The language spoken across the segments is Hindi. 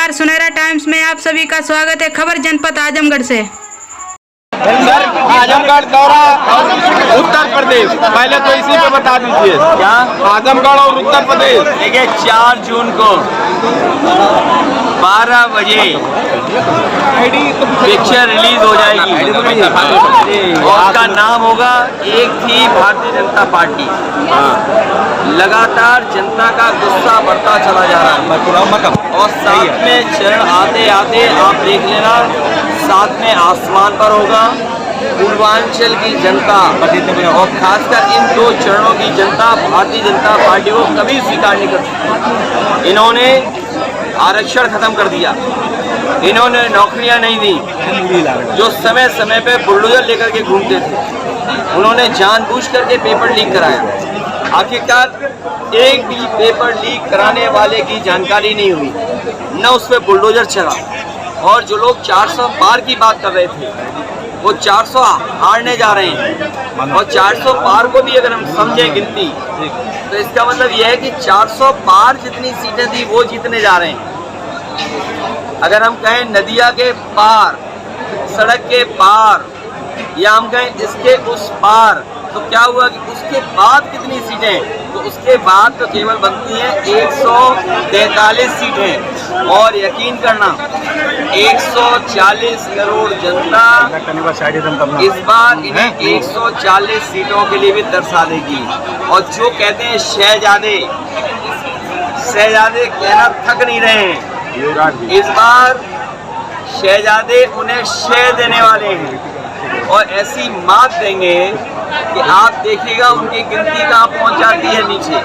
नमस्कार, सुनहरा टाइम्स में आप सभी का स्वागत है। खबर जनपद आजमगढ़ से। सर, आजमगढ़ दौरा उत्तर प्रदेश, पहले तो इसी पे बता दीजिए क्या आजमगढ़ और उत्तर प्रदेश। देखिए 4 जून को 12 बजे पिक्चर रिलीज हो जाएगी और उसका नाम होगा एक थी भारतीय जनता पार्टी। लगातार जनता का गुस्सा बढ़ता चला जा रहा है और साथ में चरण आते आते आप देख लेना, साथ में आसमान पर होगा पूर्वांचल की जनता और खासकर इन 2 चरणों की जनता भारतीय जनता पार्टी को कभी स्वीकार नहीं कर सकती। इन्होंने आरक्षण खत्म कर दिया, इन्होंने नौकरियां नहीं दी। जो समय समय पे बुलडोजर लेकर के घूमते थे, उन्होंने जानबूझ करके पेपर लीक कराया। आखिरकार एक भी पेपर लीक कराने वाले की जानकारी नहीं हुई, न उस पर बुलडोजर चला। और जो लोग 400 पार की बात कर रहे थे, वो 400 हारने जा रहे हैं। और 400 पार को भी अगर हम समझें गिनती, तो इसका मतलब यह है कि 400 पार जितनी सीटें थी वो जीतने जा रहे हैं। अगर हम कहें नदिया के पार, सड़क के पार, या हम कहें इसके उस पार, तो क्या हुआ कि उसके बाद कितनी सीटें, तो उसके बाद तो केवल बनती हैं 143 सीटें। और यकीन करना 140 करोड़ जनता इस बार इन्हें 140 सीटों के लिए भी दर्शा देगी। और जो कहते हैं शहजादे कहना थक नहीं रहे हैं। इस बार शहजादे उन्हें शह देने वाले हैं और ऐसी मात देंगे कि आप देखिएगा उनकी गिनती कहाँ पहुँच जाती है नीचे।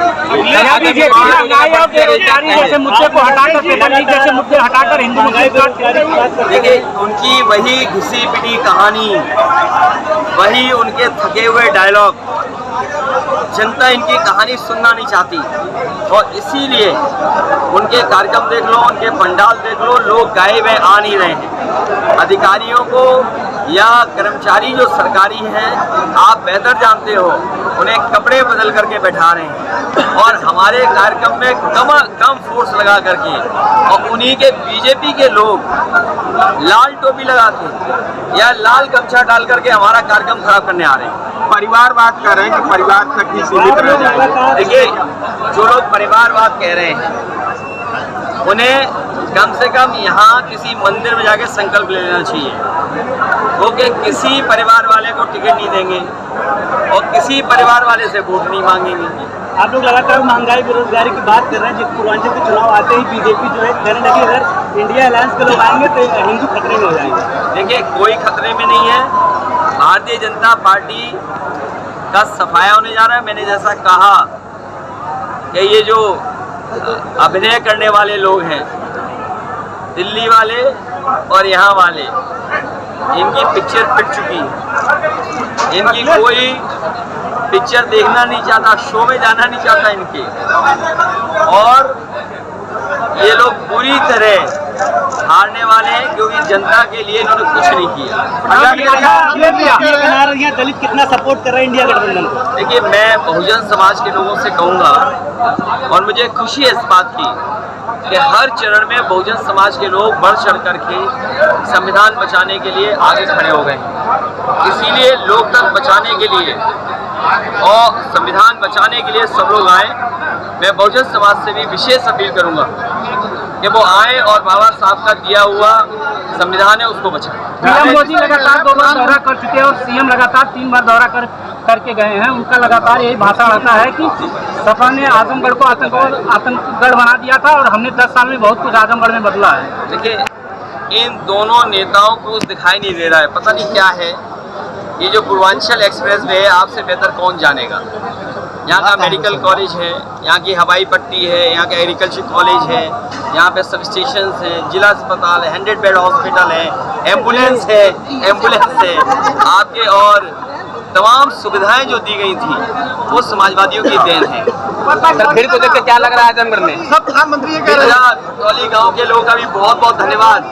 जैसे मुद्दे को हटाकर जैसे मुद्दे हटाकर हिंदू देखिए उनकी वही घिसी पिटी कहानी, वही उनके थके हुए डायलॉग, जनता इनकी कहानी सुनना नहीं चाहती। और इसीलिए उनके कार्यक्रम देख लो, उनके पंडाल देख लो, लोग गायब हैं, आ नहीं रहे हैं। अधिकारियों को या कर्मचारी जो सरकारी हैं, आप बेहतर जानते हो, उन्हें कपड़े बदल करके बैठा रहे हैं और हमारे कार्यक्रम में कम फोर्स लगा करके, और उन्हीं के बीजेपी के लोग लाल टोपी लगा के या लाल गमछा डाल करके हमारा कार्यक्रम खराब करने आ रहे हैं। परिवारवाद कर रहे हैं कि परिवार तक ही सीमित रह जाए। देखिए जो लोग परिवारवाद कह रहे हैं, उन्हें कम से कम यहाँ किसी मंदिर में जाके संकल्प ले लेना चाहिए। वो कि किसी परिवार वाले को टिकट नहीं देंगे और किसी परिवार वाले से वोट नहीं मांगेंगे। आप लोग लगातार महंगाई बेरोजगारी की बात कर रहे हैं। जिस पूर्वांचल के चुनाव आते ही बीजेपी जो है कहने लगी अगर इंडिया अलायंस के लोग आएंगे तो हिंदू खतरे में हो जाएंगे। देखिए कोई खतरे में नहीं है। भारतीय जनता पार्टी का सफाया होने जा रहा है। मैंने जैसा कहा कि ये जो अभिनय करने वाले लोग हैं, दिल्ली वाले और यहाँ वाले, इनकी पिक्चर पिट चुकी है। इनकी कोई पिक्चर देखना नहीं चाहता, शो में जाना नहीं चाहता इनके। और ये लोग पूरी तरह हारने वाले हैं क्योंकि जनता के लिए इन्होंने कुछ नहीं किया। दलित कितना सपोर्ट कर रहे हैं इंडिया गठबंधन को? देखिए मैं बहुजन समाज के लोगों से कहूँगा, और मुझे खुशी है इस बात की कि हर चरण में बहुजन समाज के लोग बढ़ चढ़ करके संविधान बचाने के लिए आगे खड़े हो गए। इसीलिए लोकतंत्र बचाने के लिए और संविधान बचाने के लिए सब लोग आए। मैं बहुजन समाज से भी विशेष अपील करूंगा कि वो आए और बाबा साहब का दिया हुआ संविधान है उसको बचाएं। पीएम मोदी लगातार 2 बार दौरा कर चुके हैं और सीएम लगातार 3 बार दौरा करके गए हैं। उनका लगातार यही भाषण आता है कि सपा ने आजमगढ़ को आतंकगढ़ बना दिया था और हमने 10 साल में बहुत कुछ आजमगढ़ में बदला है। देखिए इन दोनों नेताओं को दिखाई नहीं दे रहा है, पता नहीं क्या है। ये जो पूर्वांचल एक्सप्रेस वे है, आपसे बेहतर कौन जानेगा। यहाँ का मेडिकल कॉलेज है, यहाँ की हवाई पट्टी है, यहाँ का एग्रीकल्चर कॉलेज है, यहाँ पे सब स्टेशन हैं, जिला अस्पताल है, 100 बेड हॉस्पिटल है, एम्बुलेंस है आपके, और तमाम सुविधाएं जो दी गई थी वो समाजवादियों की देन है। फिर को देख के क्या लग रहा है आजमगढ़ में? सब प्रधानमंत्री भटौली गाँव के लोगों का भी बहुत बहुत धन्यवाद।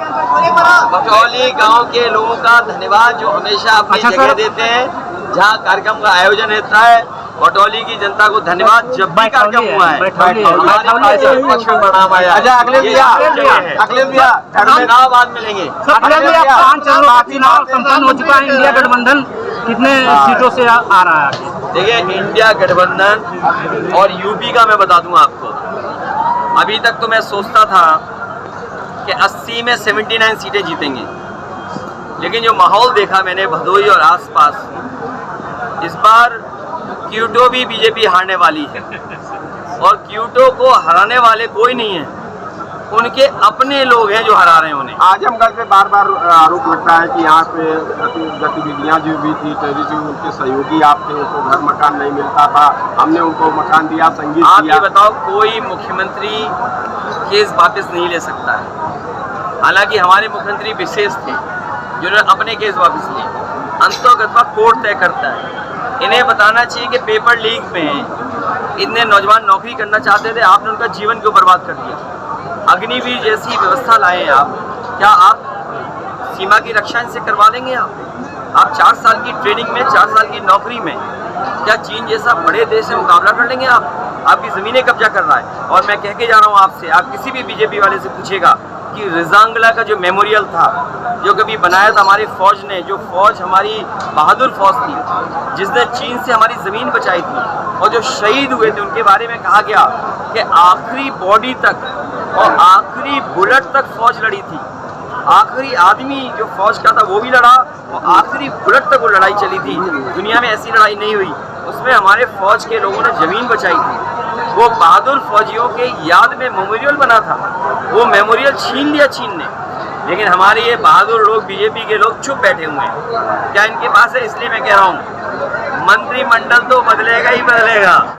भटौली गाँव के लोगों का धन्यवाद जो हमेशा अपनी जगह देते हैं जहाँ कार्यक्रम का आयोजन रहता है। कटौली की जनता को धन्यवाद। जब भी कार्यक्रम हुआ है बैठौली हमारे पास एक पक्ष बढ़ावा आया। अच्छा अगले भैया चुनाव बाद मिलेंगे। चुनाव संपन्न हो चुका है। इंडिया गठबंधन कितने सीटों से आ रहा है? देखिए, इंडिया गठबंधन और यूपी का मैं बता दूं आपको, अभी तक तो मैं सोचता था कि 80 में 79 सीटें जीतेंगे, लेकिन जो माहौल देखा मैंने भदोही और आसपास, इस बार क्यूटो भी बीजेपी हारने वाली है और क्यूटो को हराने वाले कोई नहीं है, उनके अपने लोग हैं जो हरा रहे हैं उन्हें। आजमगढ़ पे बार बार आरोप लगता है कि यहाँ पे गतिविधियाँ जो भी थी टेररिज्म, उनके सहयोगी आप थे, उनको घर मकान नहीं मिलता था, हमने उनको मकान दिया, संगीत आप दिया। ये बताओ, कोई मुख्यमंत्री केस वापस नहीं ले सकता है। हालांकि हमारे मुख्यमंत्री विशेष थे जिन्होंने अपने केस वापस लिए, अंतोगत्वा कोर्ट तय करता है। इन्हें बताना चाहिए कि पेपर लीक में इतने नौजवान नौकरी करना चाहते थे, आपने उनका जीवन क्यों बर्बाद कर दिया? अग्निवीर जैसी व्यवस्था लाए आप, क्या आप सीमा की रक्षा इनसे करवा देंगे? आप 4 साल की ट्रेनिंग में, 4 साल की नौकरी में क्या चीन जैसा बड़े देश से मुकाबला कर लेंगे? आपकी ज़मीनें कब्जा कर रहा है। और मैं कह के जा रहा हूँ आपसे, आप किसी भी बीजेपी वाले से पूछेगा कि रिजांगला का जो मेमोरियल था, जो कभी बनाया था हमारी फौज ने, जो फौज हमारी बहादुर फौज थी जिसने चीन से हमारी ज़मीन बचाई थी, और जो शहीद हुए थे उनके बारे में कहा गया कि आखिरी बॉडी तक और आखिरी बुलेट तक फौज लड़ी थी। आखिरी आदमी जो फौज का था वो भी लड़ा और आखिरी बुलेट तक वो लड़ाई चली थी। दुनिया में ऐसी लड़ाई नहीं हुई, उसमें हमारे फौज के लोगों ने ज़मीन बचाई थी। वो बहादुर फौजियों के याद में मेमोरियल बना था, वो मेमोरियल छीन लिया चीन ने। लेकिन हमारे ये बहादुर लोग, बीजेपी के लोग चुप बैठे हुए हैं। क्या इनके पास है? इसलिए मैं कह रहा हूँ मंत्रिमंडल तो बदलेगा ही बदलेगा।